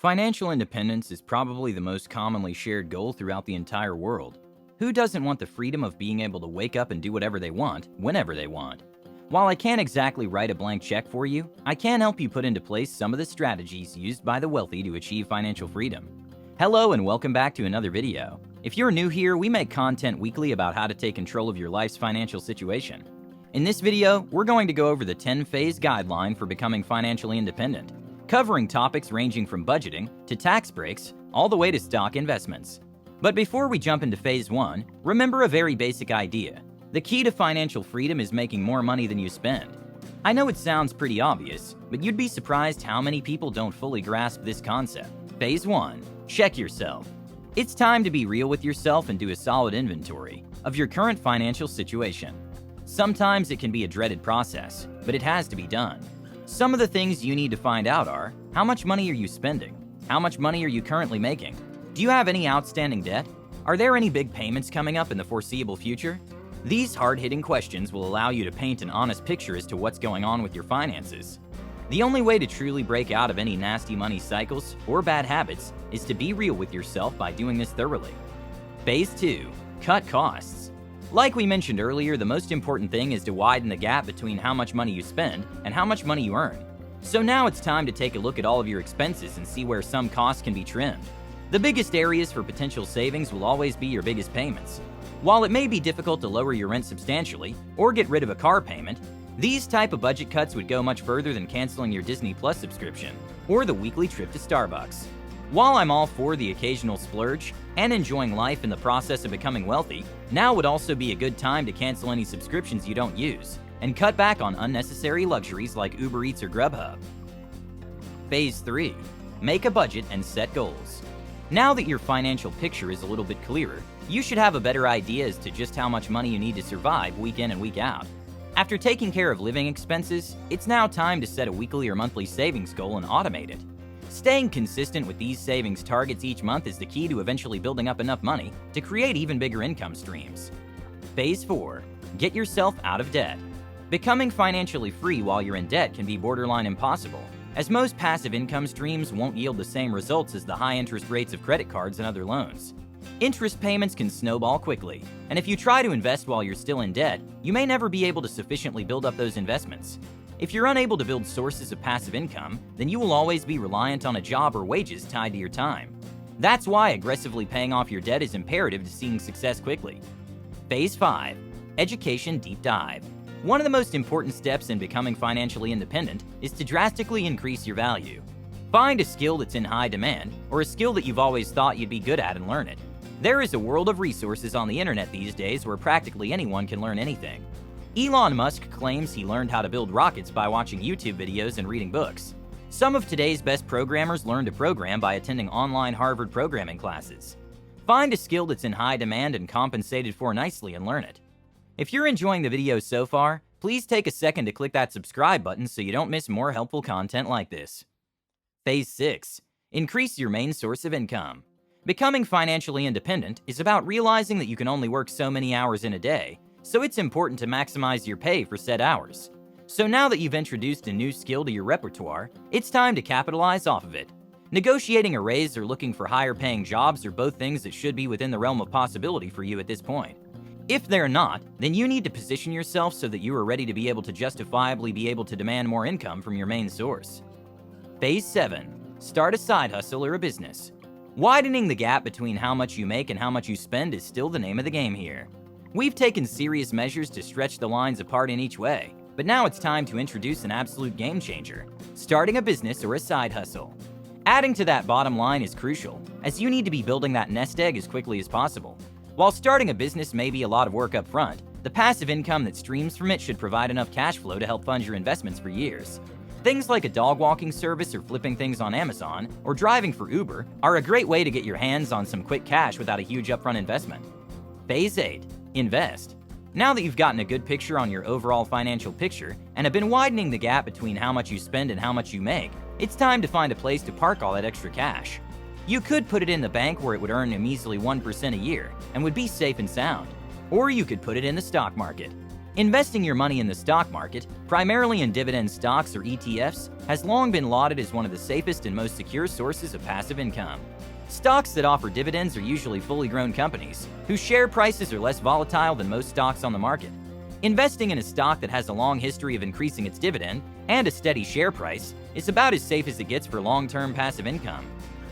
Financial independence is probably the most commonly shared goal throughout the entire world. Who doesn't want the freedom of being able to wake up and do whatever they want, whenever they want? While I can't exactly write a blank check for you, I can help you put into place some of the strategies used by the wealthy to achieve financial freedom. Hello and welcome back to another video. If you're new here, we make content weekly about how to take control of your life's financial situation. In this video, we're going to go over the 10-phase guideline for becoming financially independent, covering topics ranging from budgeting to tax breaks, all the way to stock investments. But before we jump into phase 1, remember a very basic idea. The key to financial freedom is making more money than you spend. I know it sounds pretty obvious, but you'd be surprised how many people don't fully grasp this concept. Phase 1. Check yourself. It's time to be real with yourself and do a solid inventory of your current financial situation. Sometimes it can be a dreaded process, but it has to be done. Some of the things you need to find out are: how much money are you spending? How much money are you currently making? Do you have any outstanding debt? Are there any big payments coming up in the foreseeable future? These hard-hitting questions will allow you to paint an honest picture as to what's going on with your finances. The only way to truly break out of any nasty money cycles or bad habits is to be real with yourself by doing this thoroughly. Phase 2. Cut costs. Like we mentioned earlier, the most important thing is to widen the gap between how much money you spend and how much money you earn. So now it's time to take a look at all of your expenses and see where some costs can be trimmed. The biggest areas for potential savings will always be your biggest payments. While it may be difficult to lower your rent substantially or get rid of a car payment, these type of budget cuts would go much further than canceling your Disney Plus subscription or the weekly trip to Starbucks. While I'm all for the occasional splurge and enjoying life in the process of becoming wealthy, now would also be a good time to cancel any subscriptions you don't use and cut back on unnecessary luxuries like Uber Eats or Grubhub. Phase 3. Make a budget and set goals. Now that your financial picture is a little bit clearer, you should have a better idea as to just how much money you need to survive week in and week out. After taking care of living expenses, it's now time to set a weekly or monthly savings goal and automate it. Staying consistent with these savings targets each month is the key to eventually building up enough money to create even bigger income streams. Phase 4. Get yourself out of debt. Becoming financially free while you're in debt can be borderline impossible, as most passive income streams won't yield the same results as the high interest rates of credit cards and other loans. Interest payments can snowball quickly, and if you try to invest while you're still in debt, you may never be able to sufficiently build up those investments. If you're unable to build sources of passive income, then you will always be reliant on a job or wages tied to your time. That's why aggressively paying off your debt is imperative to seeing success quickly. Phase 5. Education deep dive. One of the most important steps in becoming financially independent is to drastically increase your value. Find a skill that's in high demand, or a skill that you've always thought you'd be good at, and learn it. There is a world of resources on the internet these days where practically anyone can learn anything. Elon Musk claims he learned how to build rockets by watching YouTube videos and reading books. Some of today's best programmers learn to program by attending online Harvard programming classes. Find a skill that's in high demand and compensated for nicely and learn it. If you're enjoying the video so far, please take a second to click that subscribe button so you don't miss more helpful content like this. Phase 6. Increase your main source of income. Becoming financially independent is about realizing that you can only work so many hours in a day, so it's important to maximize your pay for said hours. So now that you've introduced a new skill to your repertoire, it's time to capitalize off of it. Negotiating a raise or looking for higher paying jobs are both things that should be within the realm of possibility for you at this point. If they're not, then you need to position yourself so that you are ready to be able to justifiably be able to demand more income from your main source. Phase 7. Start a side hustle or a business. Widening the gap between how much you make and how much you spend is still the name of the game here. We've taken serious measures to stretch the lines apart in each way, but now it's time to introduce an absolute game changer: starting a business or a side hustle. Adding to that bottom line is crucial, as you need to be building that nest egg as quickly as possible. While starting a business may be a lot of work up front, the passive income that streams from it should provide enough cash flow to help fund your investments for years. Things like a dog walking service or flipping things on Amazon or driving for Uber are a great way to get your hands on some quick cash without a huge upfront investment. Phase 8. Invest. Now that you've gotten a good picture on your overall financial picture and have been widening the gap between how much you spend and how much you make, it's time to find a place to park all that extra cash. You could put it in the bank where it would earn a measly 1% a year and would be safe and sound. Or you could put it in the stock market. Investing your money in the stock market, primarily in dividend stocks or ETFs, has long been lauded as one of the safest and most secure sources of passive income. Stocks that offer dividends are usually fully grown companies, whose share prices are less volatile than most stocks on the market. Investing in a stock that has a long history of increasing its dividend and a steady share price is about as safe as it gets for long-term passive income.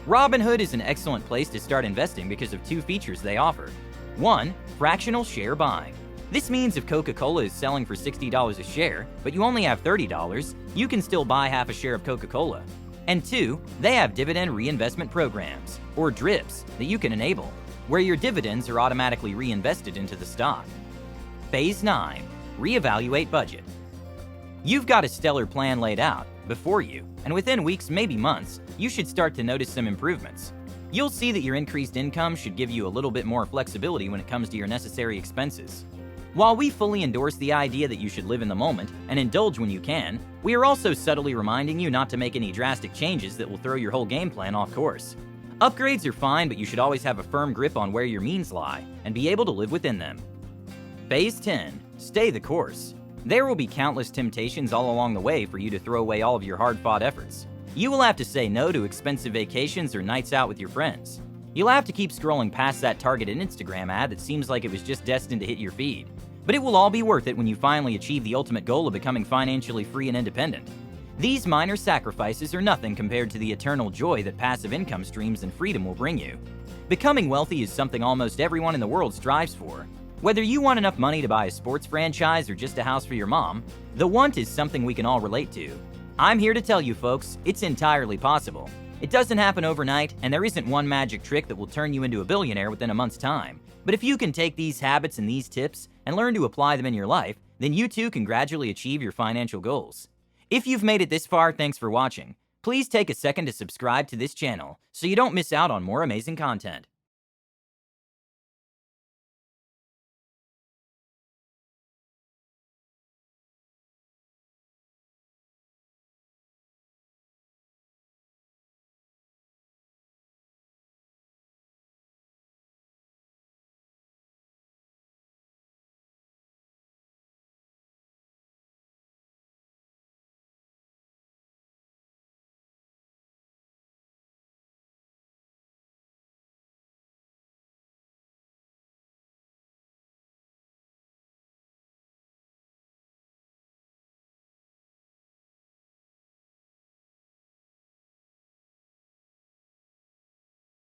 Robinhood is an excellent place to start investing because of two features they offer. 1. Fractional share buying. This means if Coca-Cola is selling for $60 a share, but you only have $30, you can still buy half a share of Coca-Cola. And 2, they have dividend reinvestment programs, or DRIPs, that you can enable, where your dividends are automatically reinvested into the stock. Phase 9. Reevaluate budget. You've got a stellar plan laid out before you, and within weeks, maybe months, you should start to notice some improvements. You'll see that your increased income should give you a little bit more flexibility when it comes to your necessary expenses. While we fully endorse the idea that you should live in the moment and indulge when you can, we are also subtly reminding you not to make any drastic changes that will throw your whole game plan off course. Upgrades are fine, but you should always have a firm grip on where your means lie and be able to live within them. Phase 10. Stay the course. There will be countless temptations all along the way for you to throw away all of your hard-fought efforts. You will have to say no to expensive vacations or nights out with your friends. You'll have to keep scrolling past that targeted Instagram ad that seems like it was just destined to hit your feed. But it will all be worth it when you finally achieve the ultimate goal of becoming financially free and independent. These minor sacrifices are nothing compared to the eternal joy that passive income streams and freedom will bring you. Becoming wealthy is something almost everyone in the world strives for. Whether you want enough money to buy a sports franchise or just a house for your mom, the want is something we can all relate to. I'm here to tell you folks, it's entirely possible. It doesn't happen overnight, and there isn't one magic trick that will turn you into a billionaire within a month's time. But if you can take these habits and these tips and learn to apply them in your life, then you too can gradually achieve your financial goals. If you've made it this far, thanks for watching. Please take a second to subscribe to this channel so you don't miss out on more amazing content.